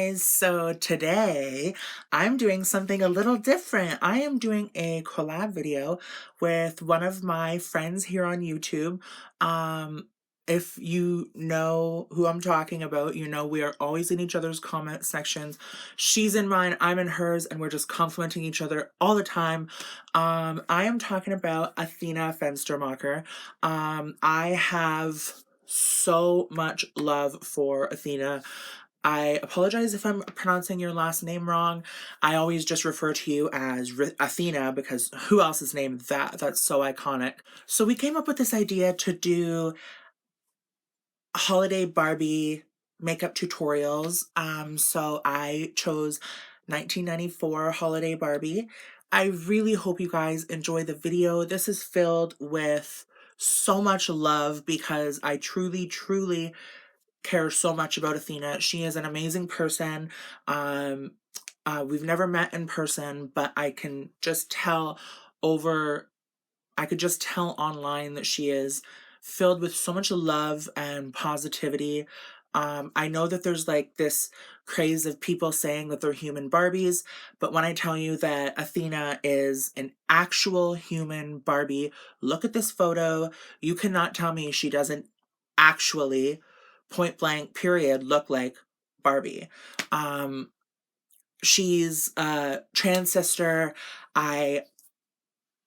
guys, so today I'm doing something a little different. I am doing a collab video with one of my friends here on YouTube. Um, if you know who I'm talking about, you know we are always in each other's comment sections. She's in mine, I'm in hers, and we're just complimenting each other all the time. I am talking about Athena Fenstermacher. I have so much love for Athena. I apologize if I'm pronouncing your last name wrong. I always just refer to you as Athena because who else's name that? That's so iconic. So we came up with this idea to do holiday Barbie makeup tutorials. So I chose 1994 holiday Barbie. I really hope you guys enjoy the video. This is filled with so much love because I truly care so much about Athena. She is an amazing person. Um, we've never met in person, but I can just tell I could just tell online that she is filled with so much love and positivity. I know that there's like this craze of people saying that they're human Barbies, but when I tell you that Athena is an actual human Barbie, look at this photo. You cannot tell me she doesn't actually, point blank, period, look like Barbie. She's a trans sister. I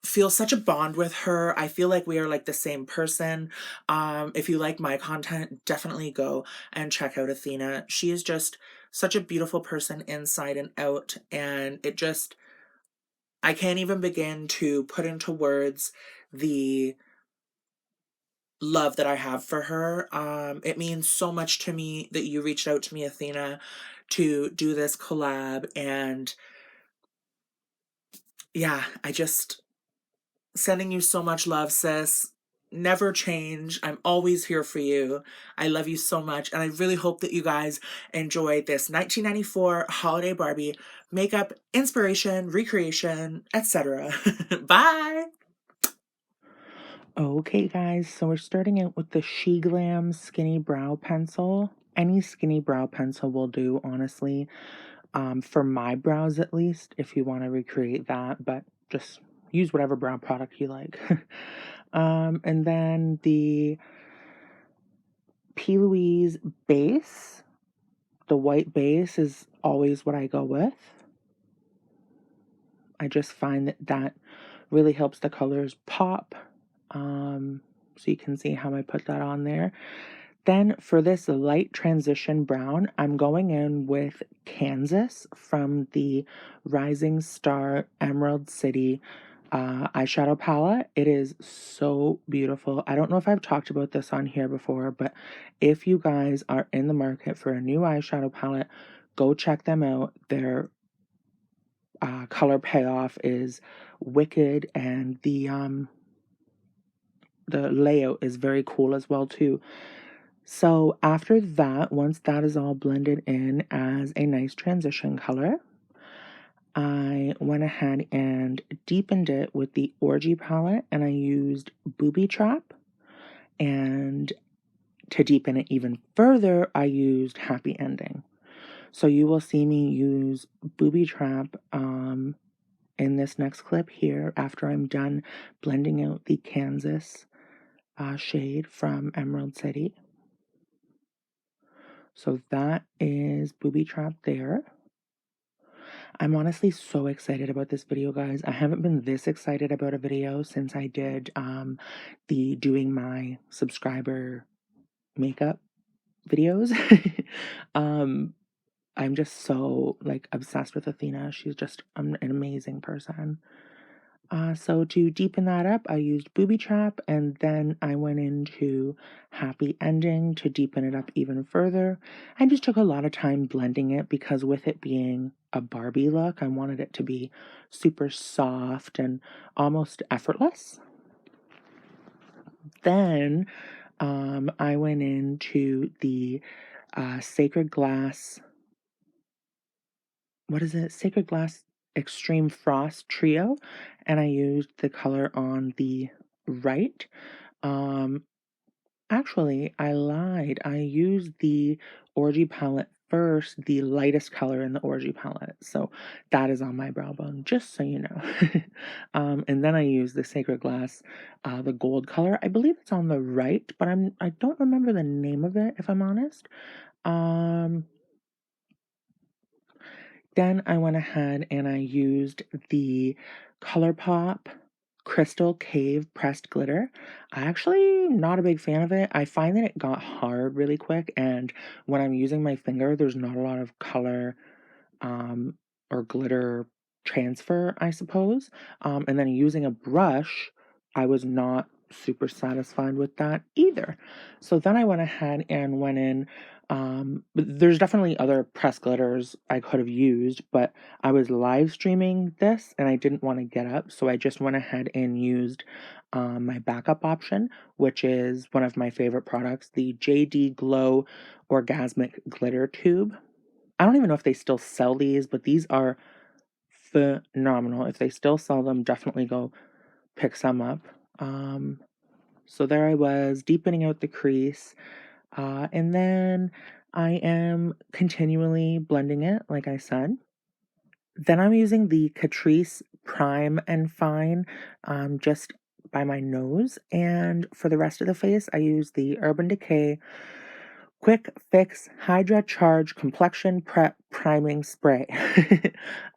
feel such a bond with her. I feel like we are like the same person. If you like my content, definitely go and check out Athena. She is just such a beautiful person inside and out, and I can't even begin to put into words the love that I have for her. It means so much to me that you reached out to me, Athena, to do this collab, and yeah, sending you so much love, sis. Never change. I'm always here for you. I love you so much. And I really hope that you guys enjoy this 1994 holiday Barbie makeup inspiration, recreation, etc. Bye. Okay, guys, so we're starting out with the Sheglam Skinny Brow Pencil. Any skinny brow pencil will do, honestly. For my brows, at least, if you want to recreate that, but just use whatever brow product you like. And then the P. Louise base, the white base is always what I go with. I just find that really helps the colors pop. So you can see how I put that on there. Then for this light transition brown, I'm going in with Kansas from the Rising Star Emerald City eyeshadow palette. It is so beautiful. I don't know if I've talked about this on here before, but if you guys are in the market for a new eyeshadow palette, go check them out. Their color payoff is wicked, and the layout is very cool as well too. So after that, once that is all blended in as a nice transition color, I went ahead and deepened it with the Orgy palette, and I used Booby Trap. And to deepen it even further, I used Happy Ending. So you will see me use Booby Trap in this next clip here after I'm done blending out the Kansas shade from Emerald City. So that is Booby Trap there. I'm honestly so excited about this video, guys. I haven't been this excited about a video since I did the doing my subscriber makeup videos. I'm just so like obsessed with Athena. She's just an amazing person. So to deepen that up, I used Booby Trap, and then I went into Happy Ending to deepen it up even further. I just took a lot of time blending it because with it being a Barbie look, I wanted it to be super soft and almost effortless. Then I went into the Sacred Glass, Sacred Glass Extreme Frost Trio, and I used the color on the right. Actually, I lied. I used the Orgy palette first the lightest color in the Orgy palette. So that is on my brow bone, just so you know. And then I use the Sacred Glass, the gold color. I believe it's on the right, but I don't remember the name of it, if I'm honest. Then I went ahead and I used the ColourPop Crystal Cave Pressed Glitter. I actually not a big fan of it. I find that it got hard really quick, and when I'm using my finger, there's not a lot of color um, or glitter transfer, I suppose. And then using a brush, I was not super satisfied with that either. So then I went ahead and went in. There's definitely other press glitters I could have used, but I was live streaming this and I didn't want to get up, so I just went ahead and used my backup option, which is one of my favorite products, the JD Glow Orgasmic Glitter Tube. I don't even know if they still sell these, but these are phenomenal. If they still sell them, definitely go pick some up. So there I was, deepening out the crease. And then I am continually blending it, like I said. Then I'm using the Catrice Prime and Fine just by my nose. And for the rest of the face, I use the Urban Decay Quick Fix Hydra-Charged Complexion Prep Priming Spray.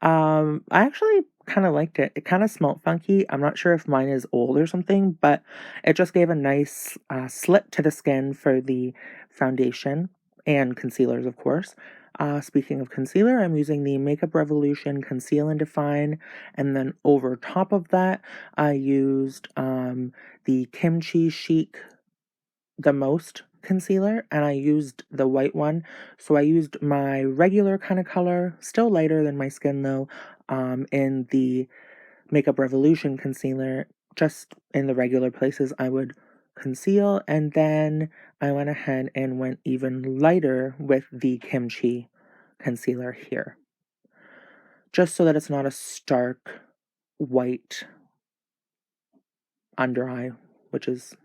I actually kind of liked it. It kind of smelled funky. I'm not sure if mine is old or something, but it just gave a nice slip to the skin for the foundation and concealers, of course. Speaking of concealer, I'm using the Makeup Revolution Conceal and Define, and then over top of that, I used the Kimchi Chic the most concealer, and I used the white one. So I used my regular kind of color, still lighter than my skin though, in the Makeup Revolution concealer. Just in the regular places I would conceal, and then I went ahead and went even lighter with the Kimchi concealer here, just so that it's not a stark white under eye, which is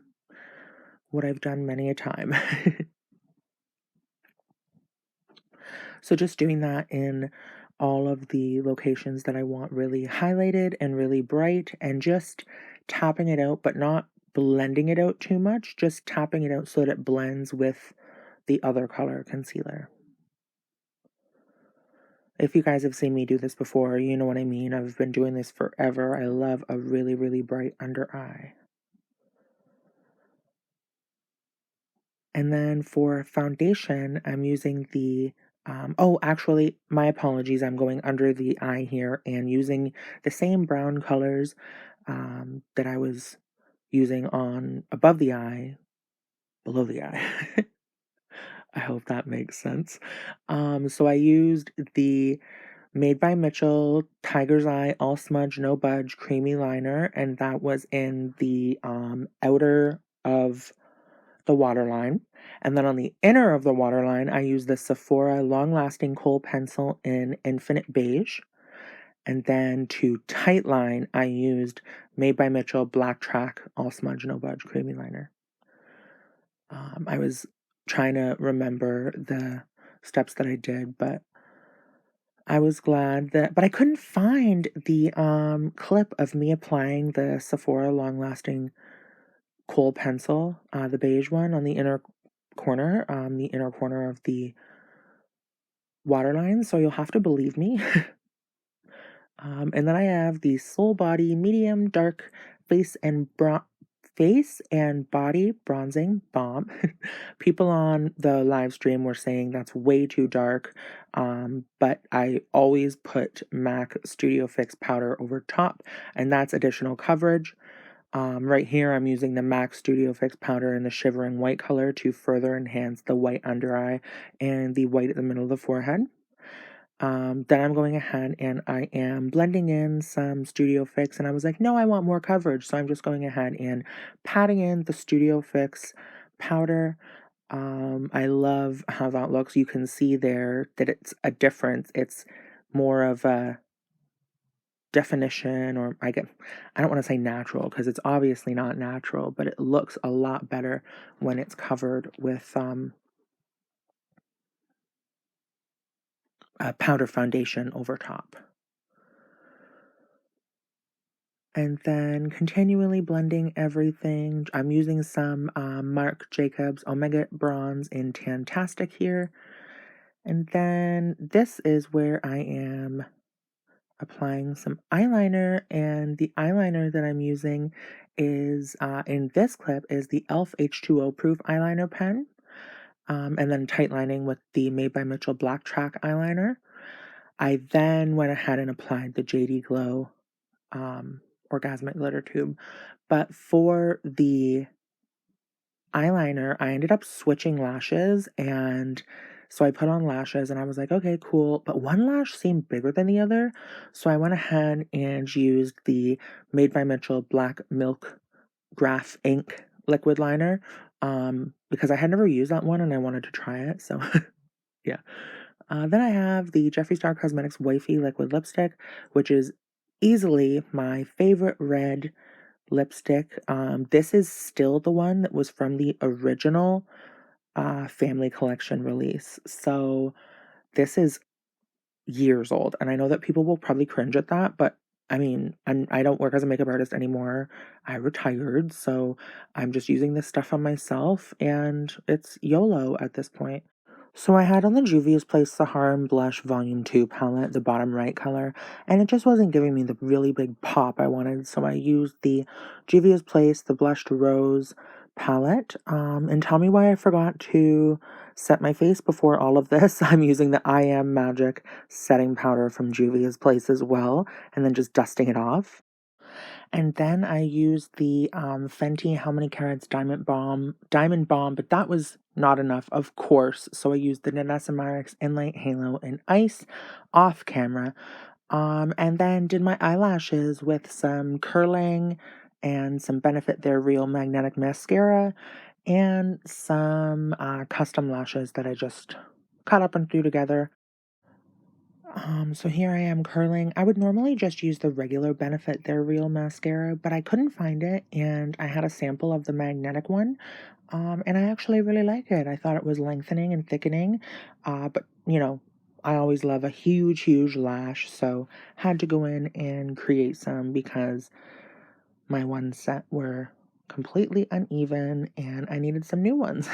what I've done many a time. So just doing that in all of the locations that I want really highlighted and really bright, and just tapping it out, but not blending it out too much, just tapping it out so that it blends with the other color concealer. If you guys have seen me do this before, you know what I mean. I've been doing this forever. I love a really, really bright under eye. And then for foundation, I'm using the, oh, actually, my apologies. I'm going under the eye here and using the same brown colors that I was using on above the eye, below the eye. I hope that makes sense. So I used the Made by Mitchell Tiger's Eye All Smudge No Budge Creamy Liner, and that was in the outer of the waterline. And then on the inner of the waterline, I used the Sephora Long Lasting Kohl Pencil in Infinite Beige. And then to tightline, I used Made by Mitchell Black Track All Smudge No Budge Creamy Liner. I was trying to remember the steps that I did, but I was glad that, but I couldn't find the clip of me applying the Sephora Long Lasting Kohl Pencil, the beige one on the inner corner of the waterline, so you'll have to believe me. And then I have the Soul Body Medium Dark Face and Body Bronzing Balm. People on the live stream were saying that's way too dark, but I always put MAC Studio Fix powder over top, and that's additional coverage. Right here, I'm using the MAC Studio Fix powder in the shivering white color to further enhance the white under eye and the white at the middle of the forehead. Then I'm going ahead and I am blending in some Studio Fix, and I was like, no, I want more coverage, so I'm just going ahead and patting in the Studio Fix powder. I love how that looks. You can see there that it's a difference. It's more of a definition, or I don't want to say natural because it's obviously not natural, but it looks a lot better when it's covered with powder foundation over top. And then continually blending everything. I'm using some Marc Jacobs Omega Bronze in Tan-tastic here. And then this is where I am applying some eyeliner, and the eyeliner that I'm using is, in this clip, is the e.l.f. H2O Proof Eyeliner Pen, and then tight lining with the Made by Mitchell Black Track eyeliner. I then went ahead and applied the JD Glow Orgasmic Glitter Tube, but for the eyeliner, I ended up switching lashes, and so I put on lashes and I was like, okay, cool. But one lash seemed bigger than the other. So I went ahead and used the Made by Mitchell Black Milk Graph Ink liquid liner because I had never used that one and I wanted to try it. So yeah. Then I have the Jeffree Star Cosmetics Wifey liquid lipstick, which is easily my favorite red lipstick. This is still the one that was from the original family collection release. So this is years old. And I know that people will probably cringe at that, but I mean, I don't work as a makeup artist anymore. I retired, so I'm just using this stuff on myself, and it's YOLO at this point. So I had on the Juvia's Place the Harm Blush Volume 2 palette, the bottom right color, and it just wasn't giving me the really big pop I wanted, so I used the Juvia's Place, the Blushed Rose palette. And tell me why I forgot to set my face before all of this. I'm using the I Am Magic setting powder from Juvia's Place as well, and then just dusting it off. And then I used the Fenty How Many Carats Diamond Bomb, but that was not enough, of course. So I used the Vanessa Marx Inlight Halo in Ice off camera. And then did my eyelashes with some curling and some Benefit They're Real magnetic mascara and some custom lashes that I just cut up and threw together. So here I am curling. I would normally just use the regular Benefit They're Real mascara, but I couldn't find it, and I had a sample of the magnetic one, and I actually really like it. I thought it was lengthening and thickening, but you know, I always love a huge, huge lash, so had to go in and create some because my one set were completely uneven, and I needed some new ones.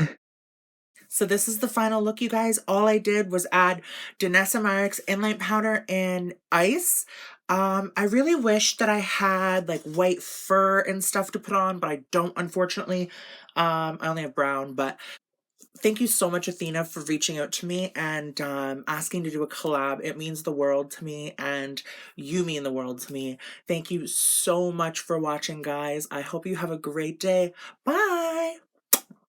So this is the final look, you guys. All I did was add Vanessa Marx Inlight Powder in Ice. I really wish that I had like white fur and stuff to put on, but I don't, unfortunately. I only have brown, but thank you so much, Athena, for reaching out to me and asking to do a collab. It means the world to me, and you mean the world to me. Thank you so much for watching, guys. I hope you have a great day. Bye!